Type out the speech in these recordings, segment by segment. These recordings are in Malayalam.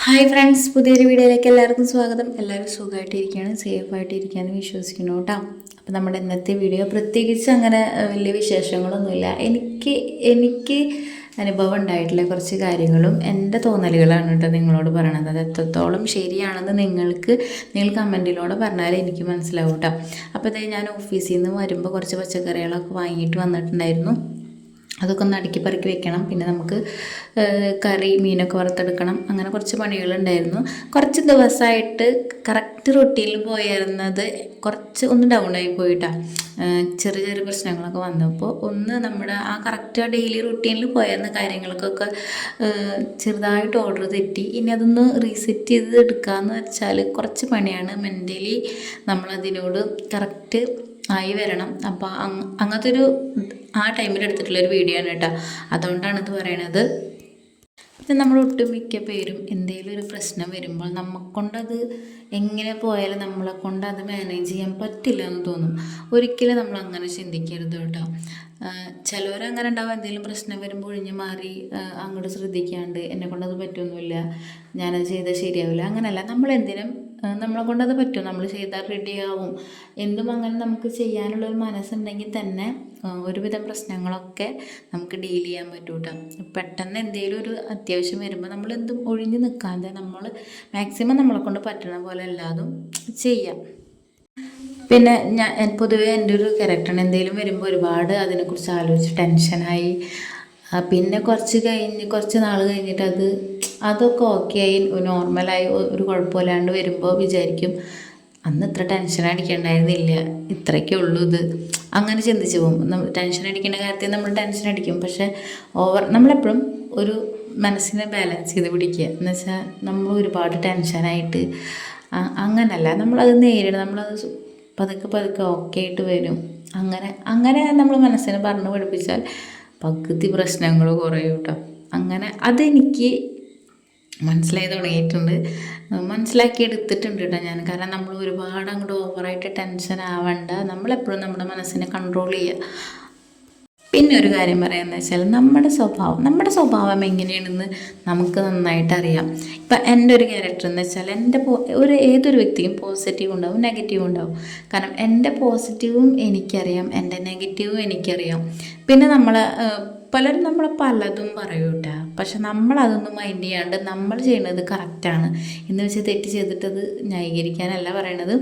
ഹായ് ഫ്രണ്ട്സ്, പുതിയൊരു വീഡിയോയിലേക്ക് എല്ലാവർക്കും സ്വാഗതം. എല്ലാവരും സുഖമായിട്ടിരിക്കുകയാണ്, സേഫായിട്ടിരിക്കുകയെന്ന് വിശ്വസിക്കുന്നു കേട്ടോ. അപ്പോൾ നമ്മുടെ ഇന്നത്തെ വീഡിയോ പ്രത്യേകിച്ച് അങ്ങനെ വലിയ വിശേഷങ്ങളൊന്നുമില്ല. എനിക്ക് അനുഭവം ഉണ്ടായിട്ടുള്ള കുറച്ച് കാര്യങ്ങളും എൻ്റെ തോന്നലുകളാണ് കേട്ടോ നിങ്ങളോട് പറയണത്. അത് എത്രത്തോളം ശരിയാണെന്ന് നിങ്ങൾ കമൻറ്റിലൂടെ പറഞ്ഞാൽ എനിക്ക് മനസ്സിലാവും കേട്ടോ. അപ്പോൾ ഇതേ ഞാൻ ഓഫീസിൽ നിന്ന് വരുമ്പോൾ കുറച്ച് പച്ചക്കറികളൊക്കെ വാങ്ങിയിട്ട് വന്നിട്ടുണ്ടായിരുന്നു. അതൊക്കെ ഒന്ന് അടുക്കി പറക്കി വെക്കണം. പിന്നെ നമുക്ക് കറി മീനൊക്കെ വറുത്തെടുക്കണം. അങ്ങനെ കുറച്ച് പണികളുണ്ടായിരുന്നു. കുറച്ച് ദിവസമായിട്ട് കറക്റ്റ് റൊട്ടീനിൽ പോയിരുന്നത് കുറച്ച് ഒന്ന് ഡൗൺ ആയി പോയിട്ടാണ്. ചെറിയ ചെറിയ പ്രശ്നങ്ങളൊക്കെ വന്നപ്പോൾ ഒന്ന് നമ്മുടെ ആ കറക്റ്റ് ഡെയിലി റൊട്ടീനിൽ പോയിരുന്ന കാര്യങ്ങൾക്കൊക്കെ ചെറുതായിട്ട് ഓർഡർ തെറ്റി. ഇനി അതൊന്ന് റീസെറ്റ് ചെയ്ത് എടുക്കാമെന്ന് വെച്ചാൽ കുറച്ച് പണിയാണ്. മെൻ്റലി നമ്മളതിനോട് കറക്റ്റ് ആയി വരണം. അപ്പോൾ അങ്ങനത്തെ ഒരു ആ ടൈമിൽ എടുത്തിട്ടുള്ളൊരു വീഡിയോ ആണ് കേട്ടോ. അതുകൊണ്ടാണ് ഇത് പറയണത്. പിന്നെ നമ്മൾ ഒട്ടുമിക്ക പേരും എന്തെങ്കിലും ഒരു പ്രശ്നം വരുമ്പോൾ നമുക്കൊണ്ടത് എങ്ങനെ പോയാലും നമ്മളെ കൊണ്ട് അത് മാനേജ് ചെയ്യാൻ പറ്റില്ല എന്ന് തോന്നും. ഒരിക്കലും നമ്മൾ അങ്ങനെ ചിന്തിക്കരുത് കേട്ടോ. ചിലവരങ്ങനെ ഉണ്ടാവും, എന്തെങ്കിലും പ്രശ്നം വരുമ്പോൾ ഒഴിഞ്ഞ് മാറി അങ്ങോട്ട് ശ്രദ്ധിക്കാണ്ട് എന്നെ കൊണ്ടത് പറ്റുമൊന്നുമില്ല, ഞാനത് ചെയ്താൽ ശരിയാവില്ല. അങ്ങനെയല്ല, നമ്മളെന്തിനും നമ്മളെ കൊണ്ടത് പറ്റും, നമ്മൾ ചെയ്താൽ റെഡിയാവും. എന്തും അങ്ങനെ നമുക്ക് ചെയ്യാനുള്ളൊരു മനസ്സുണ്ടെങ്കിൽ തന്നെ ഒരുവിധം പ്രശ്നങ്ങളൊക്കെ നമുക്ക് ഡീൽ ചെയ്യാൻ പറ്റും കേട്ടോ. പെട്ടെന്ന് എന്തെങ്കിലും ഒരു അത്യാവശ്യം വരുമ്പോൾ നമ്മളെന്തും ഒഴിഞ്ഞ് നിൽക്കാതെ നമ്മൾ മാക്സിമം നമ്മളെ കൊണ്ട് പറ്റണ പോലെ എല്ലാതും ചെയ്യാം. പിന്നെ പൊതുവേ എൻ്റെ ഒരു ക്യാരക്ടറാണ്, എന്തെങ്കിലും വരുമ്പോൾ ഒരുപാട് അതിനെക്കുറിച്ച് ആലോചിച്ച് ടെൻഷനായി. പിന്നെ കുറച്ച് നാൾ കഴിഞ്ഞിട്ട് അതൊക്കെ ഓക്കെ ആയി നോർമലായി ഒരു കുഴപ്പമില്ലാണ്ട് വരുമ്പോൾ വിചാരിക്കും അന്ന് ഇത്ര ടെൻഷൻ അടിക്കണ്ടായിരുന്നില്ല, ഇത്രയൊക്കെ ഉള്ളൂ ഇത്, അങ്ങനെ ചിന്തിച്ച് പോകും. ടെൻഷൻ അടിക്കേണ്ട കാര്യത്തിൽ നമ്മൾ ടെൻഷൻ അടിക്കും. പക്ഷേ നമ്മളെപ്പോഴും ഒരു മനസ്സിനെ ബാലൻസ് ചെയ്ത് പിടിക്കുക എന്ന് വെച്ചാൽ നമ്മൾ ഒരുപാട് ടെൻഷനായിട്ട് അങ്ങനല്ല, നമ്മളത് നേരിടണം. നമ്മളത് പതുക്കെ ഓക്കെ ആയിട്ട് വരും. അങ്ങനെ നമ്മൾ മനസ്സിനെ പറഞ്ഞ് പഠിപ്പിച്ചാൽ പകുതി പ്രശ്നങ്ങൾ കുറയും കേട്ടോ. അങ്ങനെ അതെനിക്ക് മനസ്സിലായി തുടങ്ങിയിട്ടുണ്ട്, മനസ്സിലാക്കി എടുത്തിട്ടുണ്ട് കേട്ടോ ഞാൻ. കാരണം നമ്മൾ ഒരുപാട് അങ്ങോട്ട് ഓവറായിട്ട് ടെൻഷൻ ആവണ്ട, നമ്മളെപ്പോഴും നമ്മുടെ മനസ്സിനെ കൺട്രോൾ ചെയ്യുക. പിന്നെ ഒരു കാര്യം പറയാമെന്ന് വെച്ചാൽ നമ്മുടെ സ്വഭാവം എങ്ങനെയാണെന്ന് നമുക്ക് നന്നായിട്ട് അറിയാം. ഇപ്പം എൻ്റെ ഒരു ക്യാരക്ടർ എന്ന് വെച്ചാൽ ഏതൊരു വ്യക്തിക്കും പോസിറ്റീവ് ഉണ്ടാവും, നെഗറ്റീവ് ഉണ്ടാവും. കാരണം എൻ്റെ പോസിറ്റീവും എനിക്കറിയാം, എൻ്റെ നെഗറ്റീവും എനിക്കറിയാം. പിന്നെ പലരും നമ്മളെ പലതും പറയും കേട്ടോ. പക്ഷെ നമ്മളതൊന്നും മൈൻഡ് ചെയ്യാണ്ട് നമ്മൾ ചെയ്യുന്നത് കറക്റ്റാണ് എന്ന് വെച്ച് തെറ്റ് ചെയ്തിട്ടത് ന്യായീകരിക്കാനല്ല പറയണത്.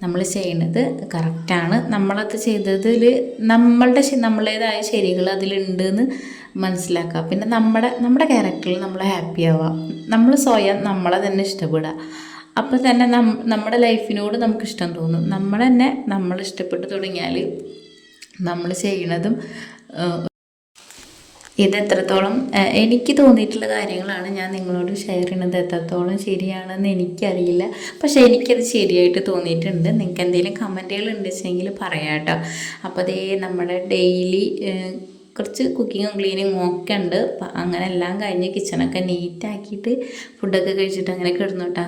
നമ്മൾ ചെയ്യുന്നത് കറക്റ്റാണ്, നമ്മളത് ചെയ്തതിൽ നമ്മളേതായ ശരികൾ അതിലുണ്ടെന്ന് മനസ്സിലാക്കുക. പിന്നെ നമ്മുടെ ക്യാരക്ടറിൽ നമ്മൾ ഹാപ്പി ആവുക, നമ്മൾ സ്വയം നമ്മളെ തന്നെ ഇഷ്ടപ്പെടുക. അപ്പോൾ തന്നെ നമ്മുടെ ലൈഫിനോട് നമുക്ക് ഇഷ്ടം തോന്നും. നമ്മൾ ഇഷ്ടപ്പെട്ട് തുടങ്ങിയാൽ നമ്മൾ ചെയ്യണതും ഇതെത്രത്തോളം എനിക്ക് തോന്നിയിട്ടുള്ള കാര്യങ്ങളാണ് ഞാൻ നിങ്ങളോട് ഷെയർ ചെയ്യുന്നത്. എത്രത്തോളം ശരിയാണെന്ന് എനിക്കറിയില്ല, പക്ഷേ എനിക്കത് ശരിയായിട്ട് തോന്നിയിട്ടുണ്ട്. നിങ്ങൾക്ക് എന്തെങ്കിലും കമൻറ്റുകൾ ഉണ്ടെങ്കിൽ പറയാം കേട്ടോ. അപ്പോൾ അതേ നമ്മുടെ ഡെയിലി കുറച്ച് കുക്കിങ്ങും ക്ലീനിങ്ങും ഒക്കെ ഉണ്ട്. അങ്ങനെ എല്ലാം കഴിഞ്ഞ് കിച്ചണൊക്കെ നീറ്റാക്കിയിട്ട് ഫുഡൊക്കെ കഴിച്ചിട്ട് അങ്ങനെ കിടന്നു കേട്ടോ.